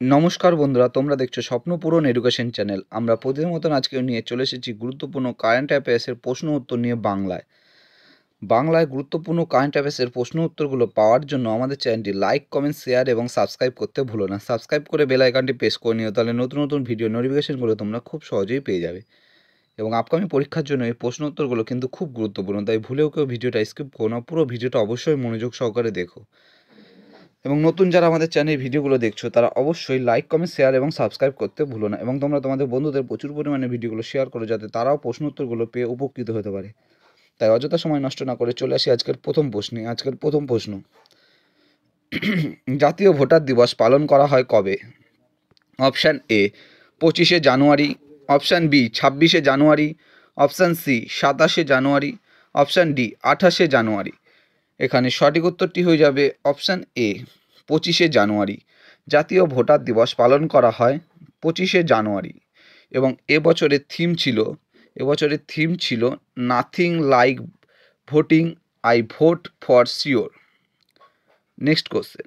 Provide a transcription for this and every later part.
নমস্কার বন্ধুরা, তোমরা দেখছো স্বপ্নপূরণ এডুকেশন চ্যানেল। আমরা প্রতিদিন মতন আজকে নিয়ে চলে এসেছি গুরুত্বপূর্ণ কারেন্ট অ্যাফেয়ার্সের প্রশ্ন উত্তর নিয়ে বাংলায় গুরুত্বপূর্ণ কারেন্ট অ্যাফেয়ার্সের প্রশ্ন উত্তরগুলো পাওয়ার জন্য আমাদের চ্যানেলটি লাইক, কমেন্ট, শেয়ার এবং সাবস্ক্রাইব করতে ভুলো না। সাবস্ক্রাইব করে বেল আইকনটি প্রেস করে নিও, তাহলে নতুন নতুন ভিডিও নোটিফিকেশনগুলো তোমরা খুব সহজেই পেয়ে যাবে। এবং আপকামিং পরীক্ষার জন্য এই প্রশ্ন উত্তরগুলো কিন্তু খুব গুরুত্বপূর্ণ, তাই ভুলেও কেউ ভিডিওটা স্কিপ করো না, পুরো ভিডিওটা অবশ্যই মনোযোগ সহকারে দেখো। এবং নতুন যারা আমাদের চ্যানেলে ভিডিওগুলো দেখছো তারা অবশ্যই লাইক, কমেন্ট, শেয়ার এবং সাবস্ক্রাইব করতে ভুলো না। এবং তোমরা তোমাদের বন্ধুদের প্রচুর পরিমাণে ভিডিওগুলো শেয়ার করো, যাতে তারাও প্রশ্ন উত্তরগুলো পেয়ে উপকৃত হতে পারে। তাই অযথা সময় নষ্ট না করে চলে আসি আজকের প্রথম প্রশ্নে। আজকের প্রথম প্রশ্ন, জাতীয় ভোটার দিবস পালন করা হয় কবে? অপশান এ 25শে জানুয়ারি, অপশান বি 26শে জানুয়ারি, অপশান সি 27শে জানুয়ারি, অপশান ডি 28শে জানুয়ারি। এখানে সঠিক উত্তরটি হয়ে যাবে অপশান এ 25শে জানুয়ারি। জাতীয় ভোটার দিবস পালন করা হয় 25শে জানুয়ারি। এবং এবছরের থিম ছিল nothing like voting, I vote for sure. Next question,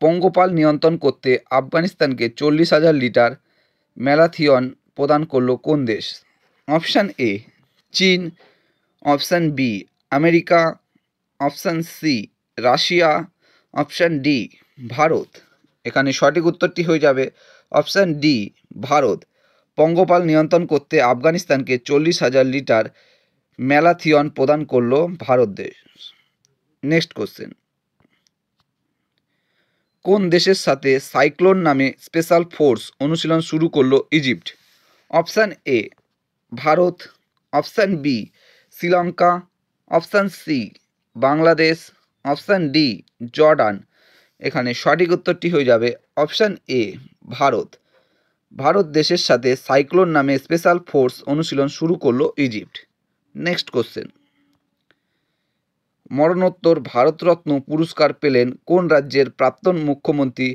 পঙ্গপাল নিয়ন্ত্রণ করতে আফগানিস্তানকে 40,000 লিটার ম্যালাথিয়ন প্রদান করল কোন দেশ? অপশান এ চীন, option B America, option C Russia, option D Bharat. এখানে সঠিক উত্তরটি হয়ে যাবে অপশান ডি ভারত। পঙ্গপাল নিয়ন্ত্রণ করতে আফগানিস্তানকে 40,000 লিটার ম্যালাথিয়ন প্রদান করল ভারত দেশ। নেক্সট কোশ্চেন, কোন দেশের সাথে সাইক্লোন নামে স্পেশাল ফোর্স অনুশীলন শুরু করল Egypt? Option A Bharat, option B Sri Lanka, option C Bangladesh, option D Jordan. এখানে সঠিক উত্তরটি হয়ে যাবে অপশান এ ভারত। ভারত দেশের সাথে সাইক্লোন নামে স্পেশাল ফোর্স অনুশীলন শুরু করল ইজিপ্ট। নেক্সট কোশ্চেন, মরণোত্তর ভারতরত্ন পুরস্কার পেলেন কোন রাজ্যের প্রাক্তন মুখ্যমন্ত্রী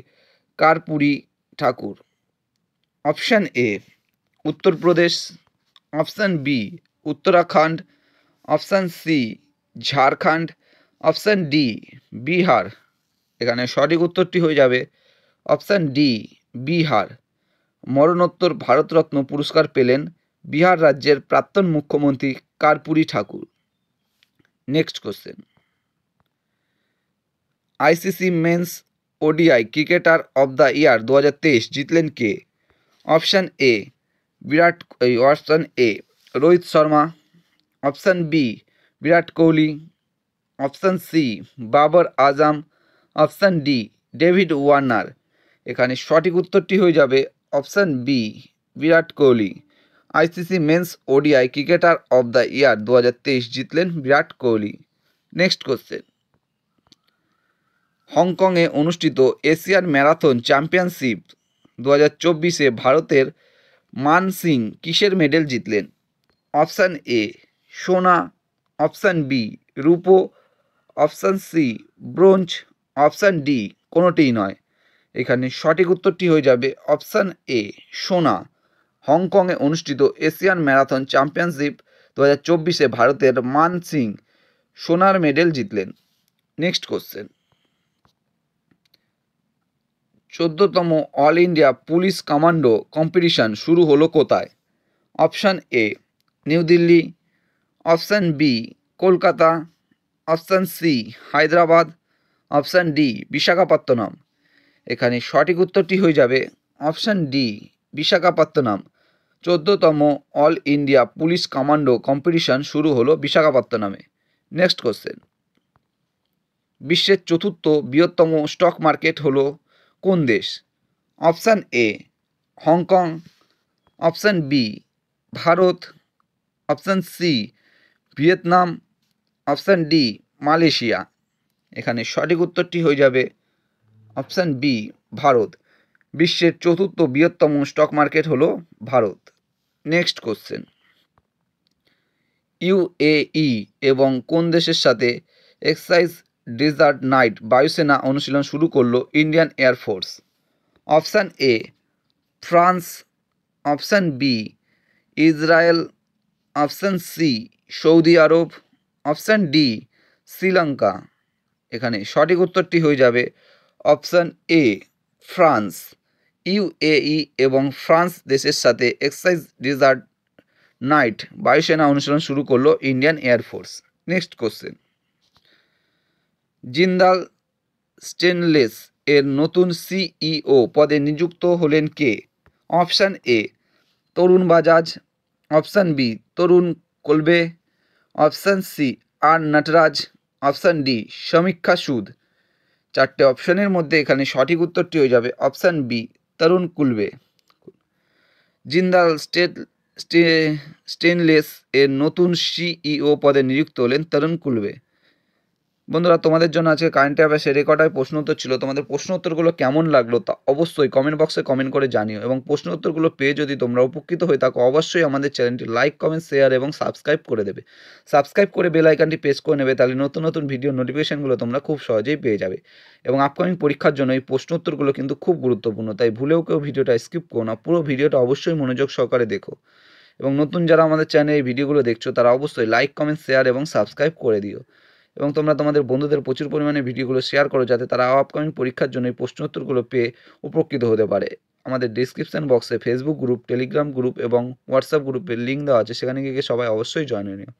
Karpoori Thakur? Option A Uttar Pradesh, option B Uttarakhand, option C Jharkhand, option D Bihar. এখানে সঠিক উত্তরটি হয়ে যাবে অপশান ডি বিহার। মরণোত্তর ভারতরত্ন পুরস্কার পেলেন বিহার রাজ্যের প্রাক্তন মুখ্যমন্ত্রী Karpoori Thakur. Next question, ICC men's ODI cricketer of the year 2023 জিতলেন কে? Option A option A Rohit Sharma, option B Virat Kohli, option C Babar Azam, option D David Warner. এখানে সঠিক উত্তরটি হয়ে যাবে option B Virat Kohli. ICC men's ODI cricketer of the year 2023 জিতলেন বিরাট কোহলি। নেক্সট কোশ্চেন, হংকংয়ে অনুষ্ঠিত এশিয়ান ম্যারাথন চ্যাম্পিয়নশিপ 2024-এ ভারতের মান সিং কিসের মেডেল জিতলেন? অপশান এ সোনা, অপশান বি রূপো, option C bronze, option D কোনোটিই নয়। এখানে সঠিক উত্তরটি হয়ে যাবে অপশান এ সোনা। হংকংয়ে অনুষ্ঠিত এশিয়ান ম্যারাথন চ্যাম্পিয়নশিপ 2024-এ ভারতের মান সিং সোনার মেডেল জিতলেন। নেক্সট কোশ্চেন, 14তম all India police commando competition শুরু হলো কোথায়? Option A new Delhi, option B Kolkata, option C Hyderabad, option D Visakhapatnam. এখানে সঠিক উত্তরটি হয়ে যাবে অপশান ডি বিশাখাপত্তনম। 14তম all India police commando competition শুরু হলো বিশাখাপত্তনমে। নেক্সট কোশ্চেন, বিশ্বের চতুর্থ বৃহত্তম স্টক মার্কেট হলো কোন দেশ? Option A Hong Kong, option B Bharat, option C Vietnam, option D Malaysia. এখানে সঠিক উত্তরটি হয়ে যাবে অপশান বি ভারত। বিশ্বের চতুর্থ বৃহত্তম স্টক মার্কেট হলো ভারত। নেক্সট কোশ্চেন, ইউএই এবং কোন দেশের সাথে এক্সারসাইজ ডেজার্ট নাইট বায়ুসেনা অনুশীলন শুরু করলো Indian air force? Option A France, option B Israel, option C Saudi Arab, option D Sri Lanka. এখানে সঠিক উত্তরটি হয়ে যাবে অপশান এ ফ্রান্স। ইউএই এবং ফ্রান্স দেশের সাথে এক্সারসাইজ ডেজার্ট নাইট বায়ুসেনা অনুশীলন শুরু করলো Indian air force. Next question, Jindal stainless এর নতুন সিইও পদে নিযুক্ত হলেন কে? Option A Tarun Bajaj, option B Tarun Kalbe, option C R Natraj, option D Samiksha Sood. চারটে অপশানের মধ্যে এখানে সঠিক উত্তরটি হয়ে যাবে অপশান বি তরুণ কুলবে। জিন্দাল স্টেনলেস এর নতুন সিইও পদে নিযুক্ত হলেন তরুণ কুলবে। বন্ধুরা, তোমাদের জন্য আজকে কারেন্ট অ্যাফেয়ার্সের রেকর্ডার প্রশ্ন উত্তর ছিল। তোমাদের প্রশ্ন উত্তরগুলো কেমন লাগলো তা অবশ্যই কমেন্ট বক্সে কমেন্ট করে জানিও, এবং প্রশ্ন উত্তরগুলো পেয়ে যদি তোমরা উপকৃত হয়ে থাকো অবশ্যই আমাদের চ্যানেলটি লাইক, কমেন্ট, শেয়ার এবং সাবস্ক্রাইব করে দেবে। সাবস্ক্রাইব করে বেল আইকনটি প্রেস করে নেবে, তাহলে নতুন নতুন ভিডিও নোটিফিকেশনগুলো তোমরা খুব সহজেই পেয়ে যাবে। এবং আপকামিং পরীক্ষার জন্য এই প্রশ্ন উত্তরগুলো কিন্তু খুব গুরুত্বপূর্ণ, তাই ভুলেও কেউ ভিডিওটা স্কিপ করো না, পুরো ভিডিওটা অবশ্যই মনোযোগ সহকারে দেখো। এবং নতুন যারা আমাদের চ্যানেলে এই ভিডিওগুলো দেখছো তারা অবশ্যই লাইক, কমেন্ট, শেয়ার এবং সাবস্ক্রাইব করে দিও। এবং তোমরা তোমাদের বন্ধুদের প্রচুর পরিমাণে ভিডিওগুলো শেয়ার করো, যাতে তারা আপকামিং পরীক্ষার জন্য এই প্রশ্ন উত্তরগুলো পেয়ে উপকৃত হতে পারে। আমাদের ডিসক্রিপশান বক্সে ফেসবুক গ্রুপ, টেলিগ্রাম গ্রুপ এবং হোয়াটসঅ্যাপ গ্রুপের লিঙ্ক দেওয়া আছে, সেখানে গিয়ে সবাই অবশ্যই জয়েন হয়ে নিও।